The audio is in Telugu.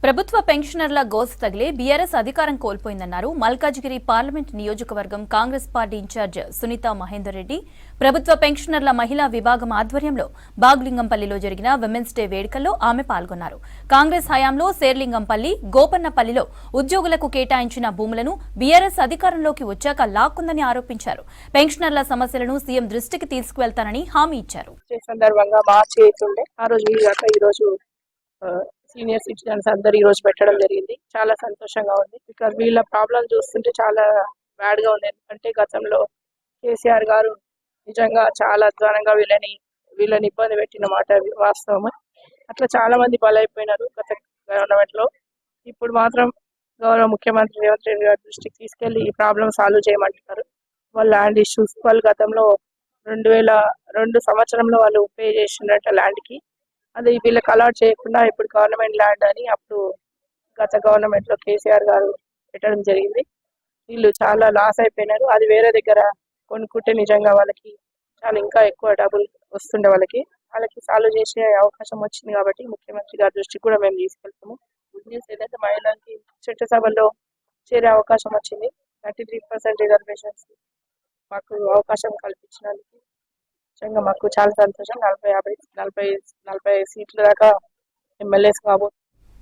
ప్రభుత్వ పెన్షనర్ల గోస తగిలే బీఆర్ఎస్ అధికారం కోల్పోయిందన్నారు మల్కాజ్గిరి పార్లమెంట్ నియోజకవర్గం కాంగ్రెస్ పార్టీ ఇన్ఛార్జ్ సునీత మహేందర్ రెడ్డి. ప్రభుత్వ పెన్షనర్ల మహిళా విభాగం ఆధ్వర్యంలో బాగ్లింగంపల్లిలో జరిగిన విమెన్స్ డే వేడుకల్లో ఆమె పాల్గొన్నారు. కాంగ్రెస్ హయాంలో శేర్లింగంపల్లి, గోపన్నపల్లిలో ఉద్యోగులకు కేటాయించిన భూములను బీఆర్ఎస్ అధికారంలోకి వచ్చాక లాక్కుందని ఆరోపించారు. పెన్షనర్ల సమస్యలను సీఎం దృష్టికి తీసుకువెళ్తానని హామీ ఇచ్చారు. సీనియర్ సిటిజన్స్ అందరు ఈ రోజు పెట్టడం జరిగింది. చాలా సంతోషంగా ఉంది. బికాజ్ వీళ్ళ ప్రాబ్లం చూస్తుంటే చాలా బ్యాడ్ గా ఉంది. ఎందుకంటే గతంలో కేసీఆర్ గారు నిజంగా చాలా అధ్వానంగా వీళ్ళని ఇబ్బంది పెట్టిన మాట వాస్తవమే. అట్లా చాలా మంది బలైపోయినారు గత గవర్నమెంట్ లో. ఇప్పుడు మాత్రం గౌరవ ముఖ్యమంత్రి రేవంత్ రెడ్డి గారి దృష్టికి తీసుకెళ్లి ఈ ప్రాబ్లం సాల్వ్ చేయమంటున్నారు. వాళ్ళ ల్యాండ్ ఇష్యూస్ వాళ్ళు గతంలో 2002 సంవత్సరంలో వాళ్ళు పే చేసినట్టు ల్యాండ్ కి అది వీళ్ళకి అలాట్ చేయకుండా ఇప్పుడు గవర్నమెంట్ ల్యాండ్ అని అప్పుడు గత గవర్నమెంట్ లో కేసీఆర్ గారు పెట్టడం జరిగింది. వీళ్ళు చాలా లాస్ అయిపోయినారు. అది వేరే దగ్గర కొనుక్కుంటే నిజంగా వాళ్ళకి చాలా ఇంకా ఎక్కువ డబ్బులు వస్తుండే వాళ్ళకి సాల్వ్ చేసే అవకాశం వచ్చింది. కాబట్టి ముఖ్యమంత్రి గారి దృష్టికి కూడా మేము తీసుకెళ్తాము. గుడ్ న్యూస్ ఏదైతే మహిళలకి చట్టసభలో చేరే అవకాశం వచ్చింది. 33% రిజర్వేషన్స్ మాకు అవకాశం కల్పించినందుకు నిజంగా మాకు చాలా సంతోషం. 40 సీట్ల దాకా ఎమ్మెల్యేస్ కాబోతుంది.